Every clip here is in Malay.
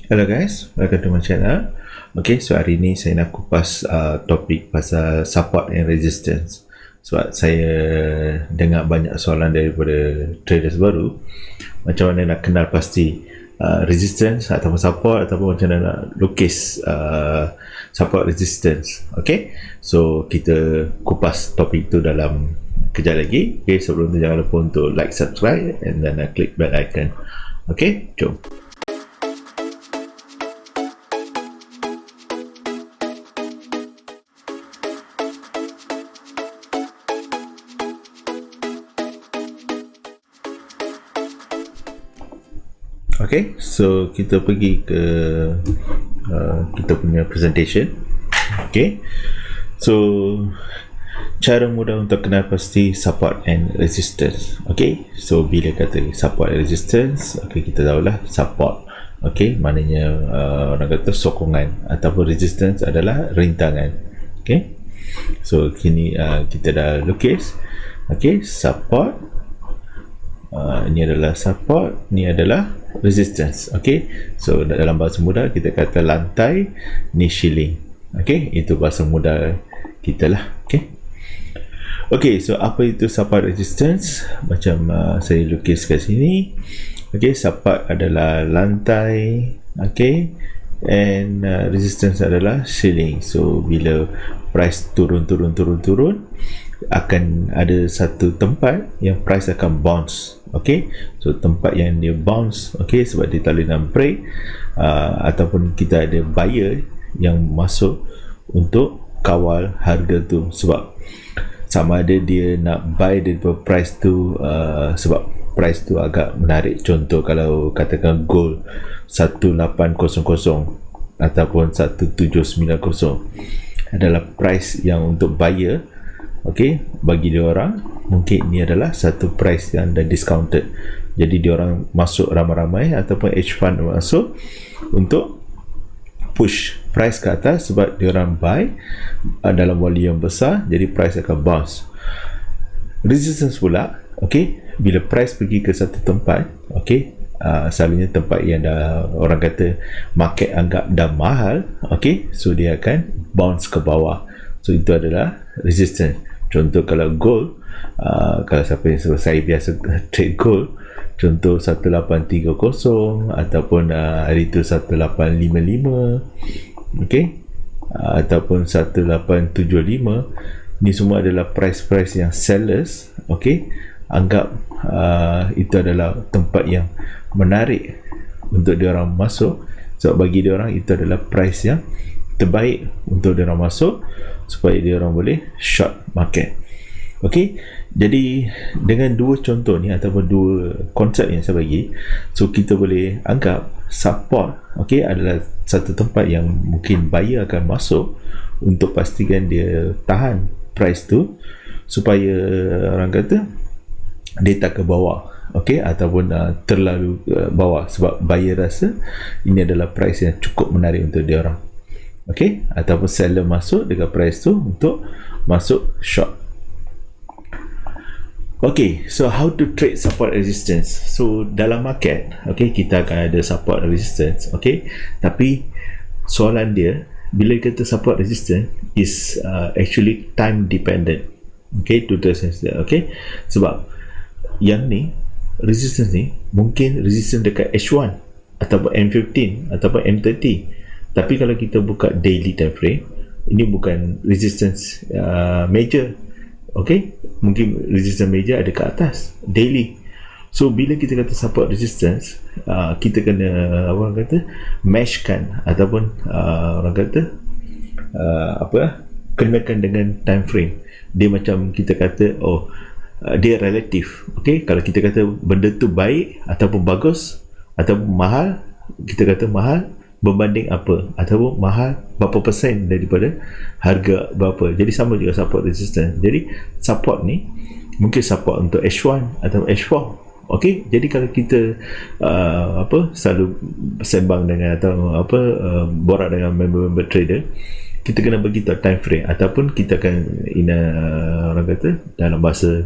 Hello guys, welcome to my channel. Okay, so hari ni saya nak kupas topik pasal support and resistance. Sebab saya dengar banyak soalan daripada traders baru, macam mana nak kenal pasti resistance ataupun support, ataupun macam mana nak lukis support resistance. Okay, so kita kupas topik tu dalam kejap lagi. Okay, sebelum tu jangan lupa untuk like, subscribe and then click bell icon. Okay, jom. Okay, so kita pergi ke kita punya presentation. Okay, so cara mudah untuk kenal pasti support and resistance. Okay, so bila kata support and resistance, okay, kita tahulah support, okay, maknanya orang kata sokongan, ataupun resistance adalah rintangan. Okay, so kini kita dah lukis. Okay, support, ini adalah support, ni adalah resistance. Okay, so dalam bahasa mudah kita kata lantai, ni shilling. Okay, itu bahasa mudah kita lah. Okay, so apa itu support resistance? Macam saya lukis kat sini. Okay, support adalah lantai, okay, and resistance adalah shilling. So bila price turun, akan ada satu tempat yang price akan bounce. Okay, so tempat yang dia bounce, okay, sebab dia talian break, ataupun kita ada buyer yang masuk untuk kawal harga tu, sebab sama ada dia nak buy daripada price tu, sebab price tu agak menarik. Contoh kalau katakan gold 1800 ataupun 1790 adalah price yang untuk buyer. Okay, bagi dia orang mungkin ini adalah satu price yang dah discounted, jadi dia orang masuk ramai-ramai ataupun hedge fund masuk untuk push price ke atas, sebab dia orang buy dalam volume yang besar, jadi price akan bounce. Resistance pula, okay, bila price pergi ke satu tempat, okay, selalunya tempat yang dah orang kata market anggap dah mahal, okay, so dia akan bounce ke bawah. So itu adalah resistance. Contoh kalau gold, kalau siapa yang saya biasa trade gold, contoh 1830 ataupun hari itu 1855, okay, ataupun 1875, ni semua adalah price yang sellers, okay, anggap itu adalah tempat yang menarik untuk diorang masuk, sebab bagi diorang itu adalah price yang terbaik untuk diorang masuk supaya diorang boleh short market. Okay, jadi dengan dua contoh ni ataupun dua konsep yang saya bagi, so kita boleh anggap support, okay, adalah satu tempat yang mungkin buyer akan masuk untuk pastikan dia tahan price tu supaya orang kata dia tak ke bawah, okay, ataupun terlalu bawah, sebab buyer rasa ini adalah price yang cukup menarik untuk dia orang. Okay, ataupun seller masuk dekat price tu untuk masuk short. Okay, so how to trade support resistance? So dalam market, okay, kita akan ada support resistance, okay, tapi soalan dia, bila kita support resistance is actually time dependent, okay, to the sense that, okay, sebab yang ni resistance ni mungkin resistance dekat H1 ataupun M15 ataupun M30, tapi kalau kita buka daily time frame, ini bukan resistance major, okay, mungkin resistance major ada ke atas daily. So bila kita kata support resistance, kita kena orang kata meshkan ataupun orang kata kenakan dengan time frame. Dia macam kita kata, dia relatif, okay, kalau kita kata benda tu baik ataupun bagus ataupun mahal, kita kata mahal berbanding apa, ataupun mahal berapa persen daripada harga berapa. Jadi sama juga support resistance. Jadi support ni mungkin support untuk H1 atau H4, okay. Jadi kalau kita selalu sembang dengan atau borak dengan member-member trader, kita kena bagi tahu time frame, ataupun kita akan orang orang kata dalam bahasa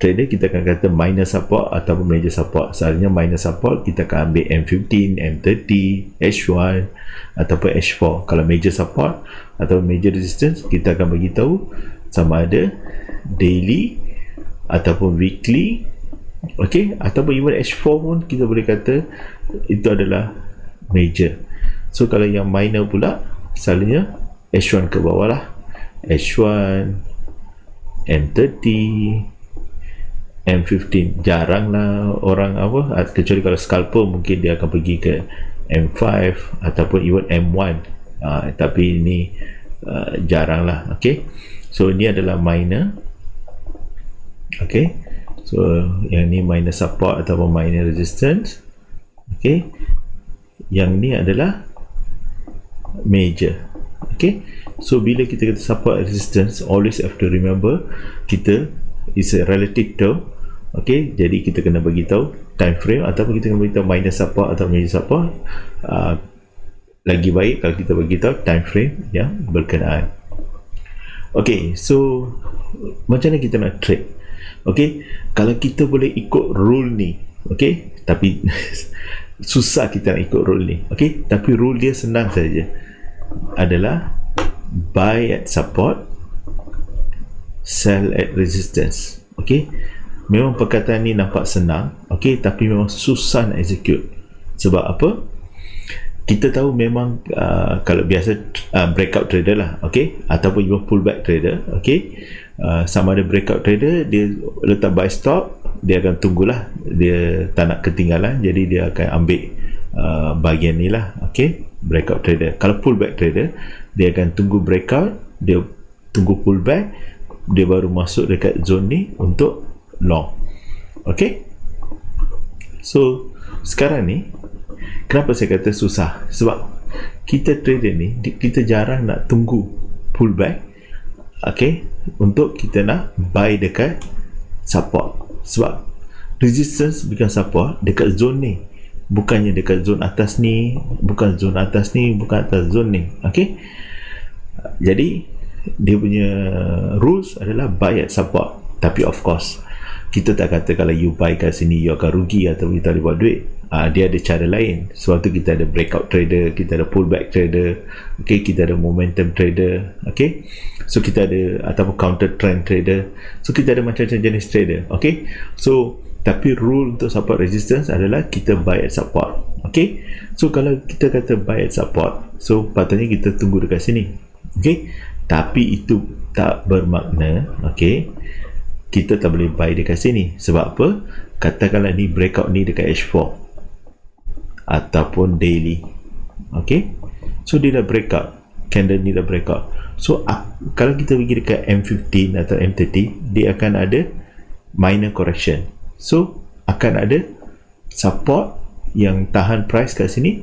trader kita akan kata minor support ataupun major support. Selalunya minor support kita akan ambil M15, M30, H1 ataupun H4. Kalau major support atau major resistance kita akan bagi tahu sama ada daily ataupun weekly, okey, ataupun even H4 pun kita boleh kata itu adalah major. So kalau yang minor pula selalunya H1 ke bawah lah, H1, M30, M15. Jarang lah orang kecuali kalau scalper mungkin dia akan pergi ke M5 ataupun even M1, tapi ini jarang lah. Okay, so ini adalah minor. Okay, so yang ni minor support ataupun minor resistance. Okay, yang ni adalah major. Okay, so bila kita kata support resistance, always have to remember kita is a relative term. Okay, jadi kita kena bagi tahu time frame ataupun kita kena bagi tahu minor support atau major support. Lagi baik kalau kita bagi tahu time frame yang berkenaan. Okay, so macam mana kita nak trade? Okay, kalau kita boleh ikut rule ni, okay, tapi susah kita nak ikut rule ni. Okay, tapi rule dia senang saja, adalah buy at support, sell at resistance. Okay, memang perkataan ni nampak senang, okay, tapi memang susah nak execute. Sebab apa? Kita tahu memang kalau biasa breakout trader lah, okay, ataupun even pullback trader, okay, sama ada breakout trader dia letak buy stop, dia akan tunggulah, dia tak nak ketinggalan, jadi dia akan ambil bahagian ni lah, okay, breakout trader. Kalau pullback trader dia akan tunggu breakout, dia tunggu pullback, dia baru masuk dekat zone ni untuk long. Okay, so sekarang ni kenapa saya kata susah? Sebab kita trader ni kita jarang nak tunggu pullback, okay, untuk kita nak buy dekat support. Sebab resistance bukan support dekat zone ni, bukannya dekat zone atas ni, bukan zone atas ni, bukan atas zone ni. Okay, jadi dia punya rules adalah buy at support. Tapi of course kita tak kata kalau you buy kat sini you akan rugi atau kita boleh buat duit. Dia ada cara lain. Sebab tu kita ada breakout trader, kita ada pullback trader, okay, kita ada momentum trader, okay, so kita ada ataupun counter trend trader, so kita ada macam-macam jenis trader. Okay, so tapi rule untuk support resistance adalah kita buy at support. Okay, so kalau kita kata buy at support, so patutnya kita tunggu dekat sini. Okay, tapi itu tak bermakna, okay, kita tak boleh buy dekat sini. Sebab apa? Katakanlah ni breakout ni dekat H4 ataupun daily, okay, so dia dah breakout, candle ni dah breakout, so kalau kita pergi dekat M15 atau M30, dia akan ada minor correction, so akan ada support yang tahan price kat sini,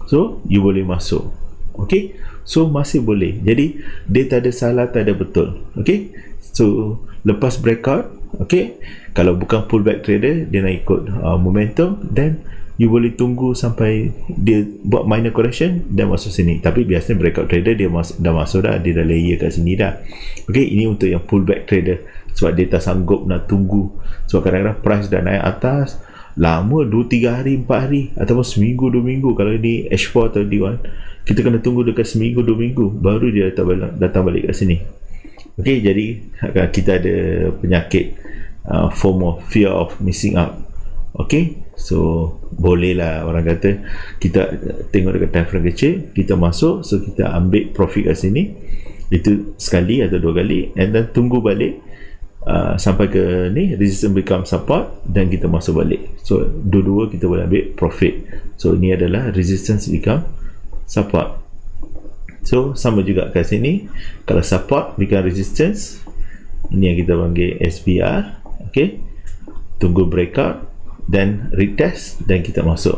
so you boleh masuk. Okay, so masih boleh, jadi dia tak ada salah, tak ada betul. Okay, so lepas breakout, okay, kalau bukan pullback trader dia nak ikut momentum, then you boleh tunggu sampai dia buat minor correction dan masuk sini. Tapi biasanya breakout trader dia dah masuk dah, dia dah layer kat sini dah. Okay, ini untuk yang pullback trader, sebab dia tak sanggup nak tunggu. Sebab kadang-kadang price dah naik atas lama, 2-3 hari, 4 hari ataupun seminggu, 2 minggu. Kalau ini H4 atau D1, kita kena tunggu dekat seminggu, 2 minggu baru dia datang balik kat sini. Okay, jadi kita ada penyakit FOMO, fear of missing out. Okay, so bolehlah orang kata kita tengok dekat time frame kecil, kita masuk, so kita ambil profit kat sini, itu sekali atau 2 kali, and then tunggu balik sampai ke ni resistance become support, dan kita masuk balik. So dua-dua kita boleh ambil profit. So ni adalah resistance become support. So sama juga kat sini, kalau support become resistance, ini yang kita panggil SBR. Okay, tunggu breakout dan retest dan kita masuk.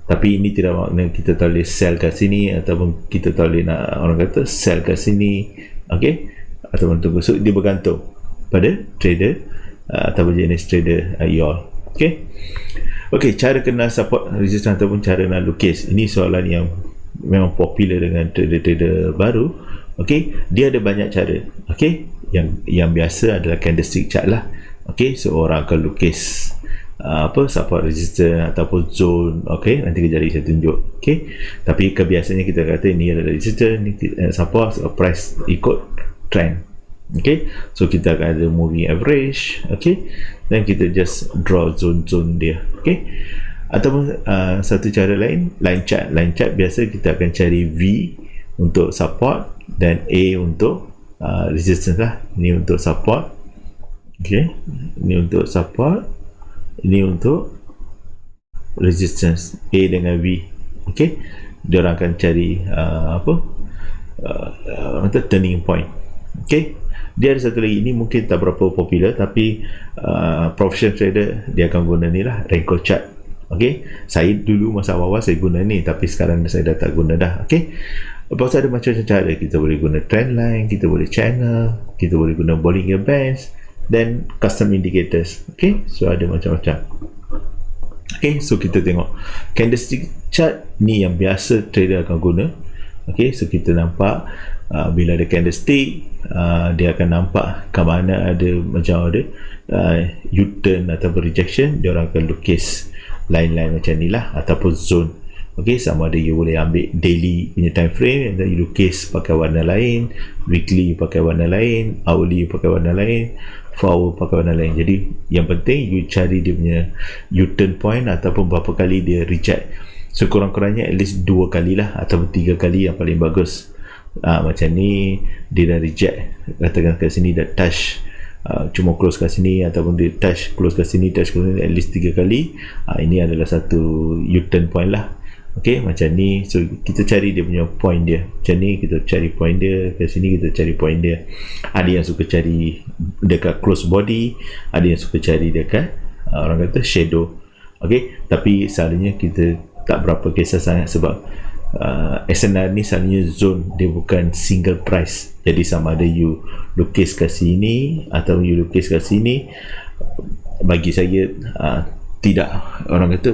Tapi ini tidak makna kita tak boleh sell kat sini ataupun kita tak boleh nak orang kata sell kat sini, okay, ataupun tunggu. So dia bergantung pada trader ataupun jenis trader you all. Okay, okay, cara kenal support resistance ataupun cara nak lukis, ini soalan yang memang popular dengan trader-trader baru. Okay, dia ada banyak cara. Okay, yang biasa adalah candlestick chart lah. Okay, so orang akan lukis support, resistance ataupun zone. Okay, nanti kejap lagi saya tunjuk. Okay, tapi kebiasaannya kita kata ni adalah resistance, ni support, price ikut trend. Okay, so kita akan ada moving average. Okay, dan kita just draw zone-zone dia. Okay, ataupun satu cara lain, line chart. Line chart biasa kita akan cari V untuk support dan A untuk resistance lah. Ini untuk support. Okay, ini untuk support, ini untuk resistance, A dengan V. Okay, dia orang akan cari turning point. Okay, dia ada satu lagi, ini mungkin tak berapa popular, tapi professional trader dia akan guna ni lah, Renko chart. Okay, saya dulu masa awal saya guna ni, tapi sekarang saya dah tak guna dah. Okay, lepas tu ada macam-macam cara. Kita boleh guna trend line, kita boleh channel, kita boleh guna Bollinger Bands dan custom indicators. Okay, so ada macam-macam. Okay, so kita tengok candlestick chart ni yang biasa trader akan guna. Okay, so kita nampak bila ada candlestick, dia akan nampak ke mana ada macam ada U-turn ataupun rejection, dia orang akan lukis line-line macam ni lah, ataupun zone. Okay, sama ada you boleh ambil daily punya time frame dan you lukis pakai warna lain, weekly pakai warna lain, hourly pakai warna lain, 4 hour pakai warna lain. Jadi yang penting you cari dia punya U-turn point ataupun berapa kali dia reject. So kurang-kurangnya at least 2 kali lah ataupun 3 kali yang paling bagus. Macam ni dia dah reject, katakan kat sini dah touch, cuma close kat sini, ataupun dia touch close kat sini, touch kat sini at least 3 kali. Ini adalah satu U-turn point lah. Okay, macam ni. So kita cari dia punya point dia. Macam ni kita cari point dia, kat sini kita cari point dia. Ada yang suka cari dekat close body, ada yang suka cari dekat orang kata shadow. Okay, tapi selalunya kita tak berapa kisah sangat sebab SNR ni selalunya zone, dia bukan single price. Jadi sama ada you lukis kat sini atau you lukis kat sini, bagi saya tidak, orang kata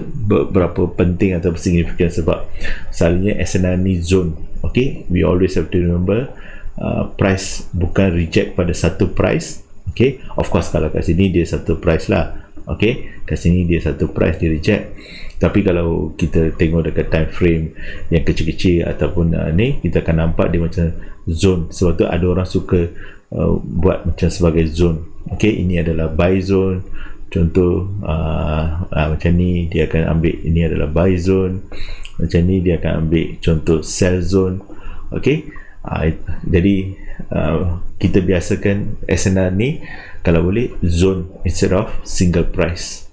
berapa penting atau signifikan, sebab selalunya SNR ni zone. Okay, we always have to remember price bukan reject pada satu price. Okay, of course kalau kat sini dia satu price lah. Okay, kat sini dia satu price dia reject. Tapi kalau kita tengok dekat time frame yang kecil-kecil ataupun ni, kita akan nampak dia macam zone. Sebab tu ada orang suka buat macam sebagai zone. Okay, ini adalah buy zone. Contoh macam ni dia akan ambil, ini adalah buy zone. Macam ni dia akan ambil contoh sell zone. Okay, jadi kita biasakan SNR ni kalau boleh zone instead of single price.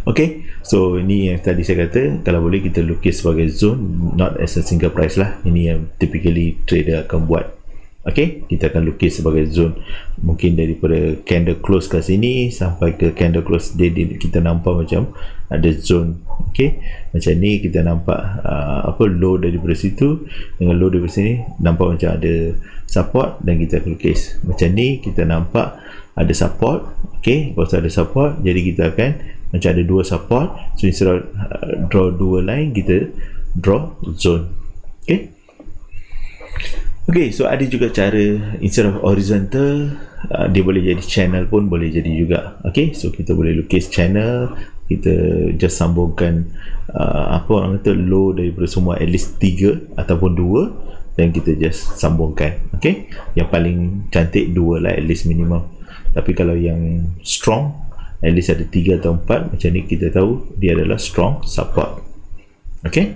Okay, so ini yang tadi saya kata, kalau boleh kita lukis sebagai zone, not as a single price lah. Ini yang typically trader akan buat. Okay, kita akan lukis sebagai zone, mungkin daripada candle close kat sini sampai ke candle close day, kita nampak macam ada zone. Okay, macam ni kita nampak low daripada situ dengan low daripada sini, nampak macam ada support, dan kita akan lukis macam ni. Kita nampak ada support. Okay, lepas ada support, jadi kita akan macam ada 2 support. So instead of draw 2 line, kita draw zone. Okay, so ada juga cara instead of horizontal, dia boleh jadi channel pun boleh jadi juga. Okay, so kita boleh lukis channel, kita just sambungkan orang kata low daripada semua at least 3 ataupun 2, dan kita just sambungkan. Okay, yang paling cantik 2 lah at least minimum. Tapi kalau yang strong at least ada 3 atau 4. Macam ni kita tahu dia adalah strong support. Okay,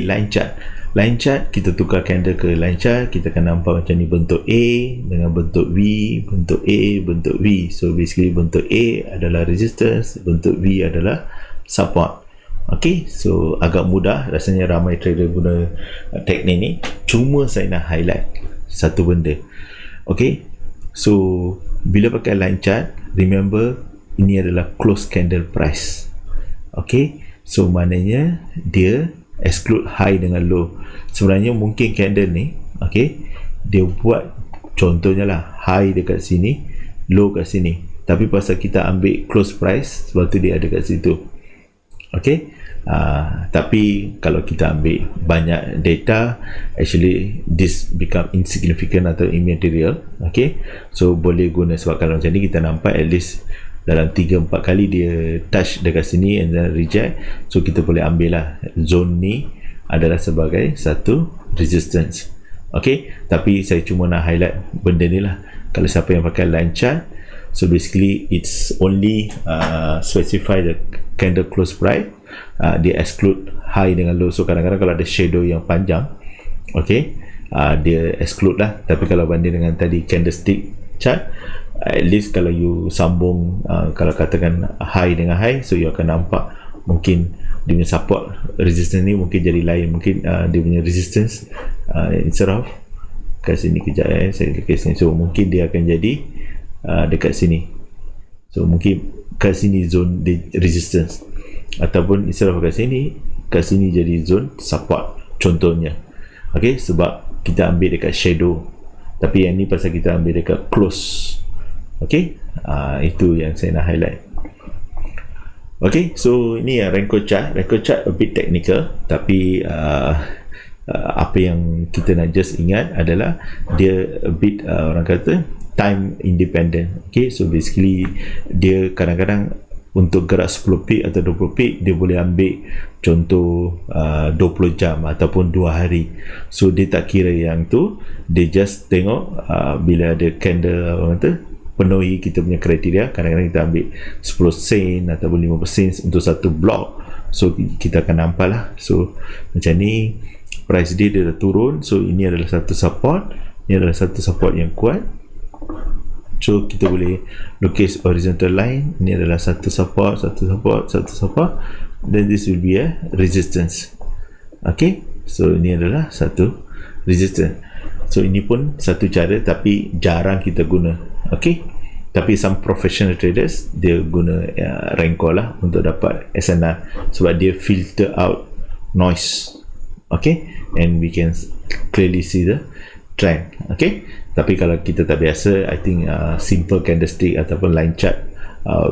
line chart. Line chart, kita tukar candle ke line chart, kita akan nampak macam ni bentuk A dengan bentuk V, bentuk A, bentuk V. So basically bentuk A adalah resistance, bentuk V adalah support. Okay, so agak mudah, rasanya ramai trader guna teknik ni. Cuma saya nak highlight satu benda. Okay, so bila pakai line chart, remember ini adalah close candle price. Okay, so maknanya dia exclude high dengan low. Sebenarnya mungkin candle ni, okay, dia buat contohnya lah high dekat sini, low kat sini, tapi pasal kita ambil close price, sebab tu dia ada kat situ. Okay, Tapi kalau kita ambil banyak data, actually this become insignificant atau immaterial. Okay, so boleh guna, sebab kalau macam ni kita nampak at least dalam 3-4 kali dia touch dekat sini and then reject, so kita boleh ambil lah zone ni adalah sebagai satu resistance. Okay, tapi saya cuma nak highlight benda ni lah. Kalau siapa yang pakai line chart, so basically it's only specify the candle close price, dia exclude high dengan low. So kadang-kadang kalau ada shadow yang panjang, okay, dia exclude lah. Tapi kalau banding dengan tadi candlestick chart, at least kalau you sambung, kalau katakan high dengan high, so you akan nampak mungkin dia punya support resistance ni mungkin jadi lain. Mungkin dia punya resistance instead of kat sini, kejap saya klik sini, so mungkin dia akan jadi dekat sini. So mungkin kat sini zone resistance, ataupun instead of kat sini jadi zone support contohnya. Okay, sebab kita ambil dekat shadow, tapi yang ni pasal kita ambil dekat close. Okay, itu yang saya nak highlight. Okay, so ini Renko chart. Renko chart a bit technical, tapi apa yang kita nak just ingat adalah dia a bit orang kata time independent. Okay, so basically dia kadang-kadang untuk gerak 10 pip atau 20 pip, dia boleh ambil contoh 20 jam ataupun 2 hari. So dia tak kira yang tu, dia just tengok bila ada candle orang kata penuhi kita punya kriteria. Kadang-kadang kita ambil 10 sen ataupun 15 sen untuk satu blok, so kita akan nampak lah. So macam ni price dia dah turun, so ini adalah satu support, ini adalah satu support yang kuat. So kita boleh lukis horizontal line, ini adalah satu support, satu support, satu support, then this will be a resistance. Okay, so ini adalah satu resistance. So ini pun satu cara, tapi jarang kita guna. Okay, tapi some professional traders dia guna Renko lah untuk dapat SNR, sebab dia filter out noise. Okay, and we can clearly see the trend. Okay, tapi kalau kita tak biasa, I think simple candlestick ataupun line chart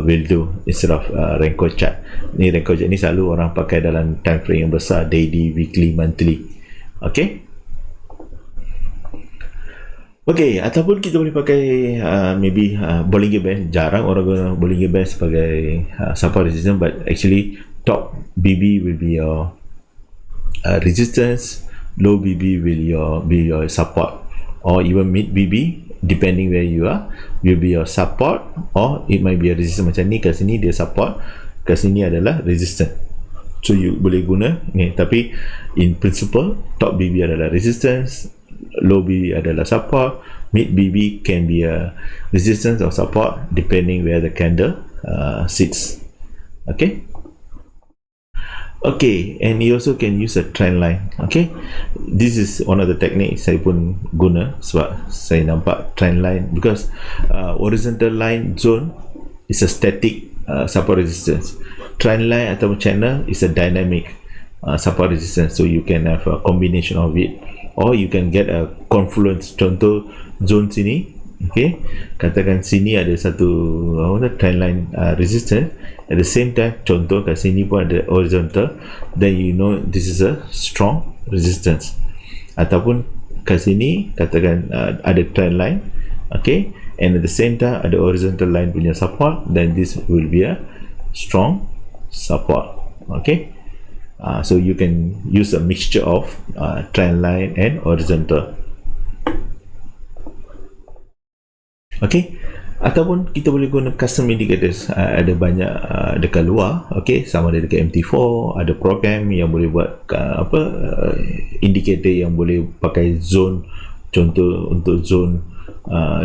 will do instead of Renko chart. Ni Renko chart ni selalu orang pakai dalam time frame yang besar, daily, weekly, monthly. Okay, okay, ataupun kita boleh pakai maybe Bollinger Band. Jarang orang guna Bollinger Band sebagai support resistance, but actually top BB will be your resistance, low BB will be your support, or even mid BB depending where you are will be your support, or it might be a resistance. Macam ni, kat sini dia support, kat sini adalah resistance. So you boleh guna ni, tapi in principle top BB adalah resistance, low BB adalah support, mid BB can be a resistance or support depending where the candle sits. Okay, okay, and you also can use a trend line. Okay, this is one of the techniques saya pun guna, sebab saya nampak trend line, because horizontal line zone is a static support resistance. Trend line atau channel is a dynamic support resistance, so you can have a combination of it, or you can get a confluence. Contoh zone sini, okay, katakan sini ada satu trend line resistance, at the same time contoh kat sini pun ada horizontal, then you know this is a strong resistance. Ataupun kat sini katakan ada trend line, okay, and at the same time ada horizontal line punya support, then this will be a strong support. Okay, so you can use a mixture of trend line and horizontal. Okay, ataupun kita boleh guna custom indicators. Ada banyak dekat luar, okay, sama ada dekat MT4, ada program yang boleh buat indicator yang boleh pakai zone, contoh untuk zone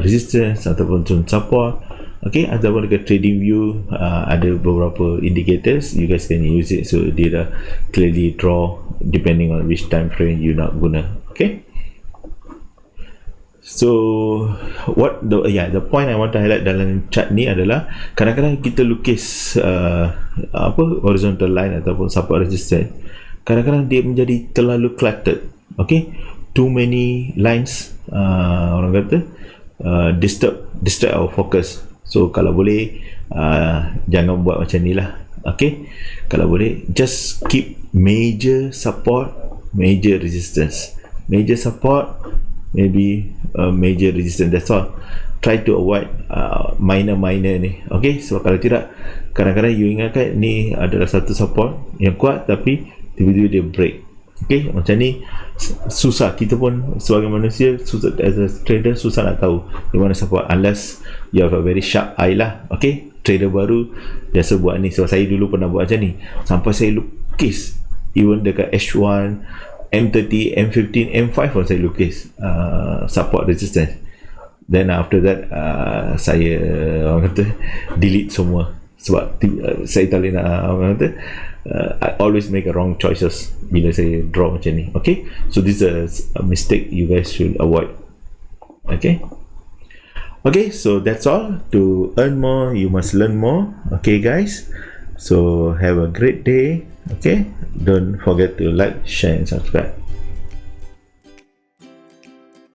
resistance ataupun zone support. Okay, ataupun dekat trading view ada beberapa indicators, you guys can use it, so dia dah clearly draw depending on which time frame you nak guna. Okay, so the point I want to highlight dalam chart ni adalah kadang-kadang kita lukis horizontal line ataupun support resistance, kadang-kadang dia menjadi terlalu cluttered. Okay, too many lines, orang kata disturb our focus. So kalau boleh jangan buat macam ni lah. Okay, kalau boleh just keep major support, major resistance, major support, maybe major resistance, that's all. Try to avoid minor ni, okay? Sebab kalau tidak, kadang-kadang you ingatkan ni adalah satu support yang kuat tapi tiba-tiba dia break. Okay, macam ni susah, kita pun sebagai manusia susah, as a trader susah nak tahu di mana support, unless you have a very sharp eye lah. Okay, trader baru biasa buat ni. Sebab saya dulu pernah buat macam ni sampai saya lukis even dekat H1, M30, M15, M5 pun saya lukis support resistance. Then after that saya orang kata delete semua sebab saya tak boleh nak orang kata I always make a wrong choices bila saya draw macam ni. Okay, so this is a mistake you guys should avoid. Okay, so that's all. To earn more, you must learn more. Okay guys, so have a great day. Okay, don't forget to like, share and subscribe.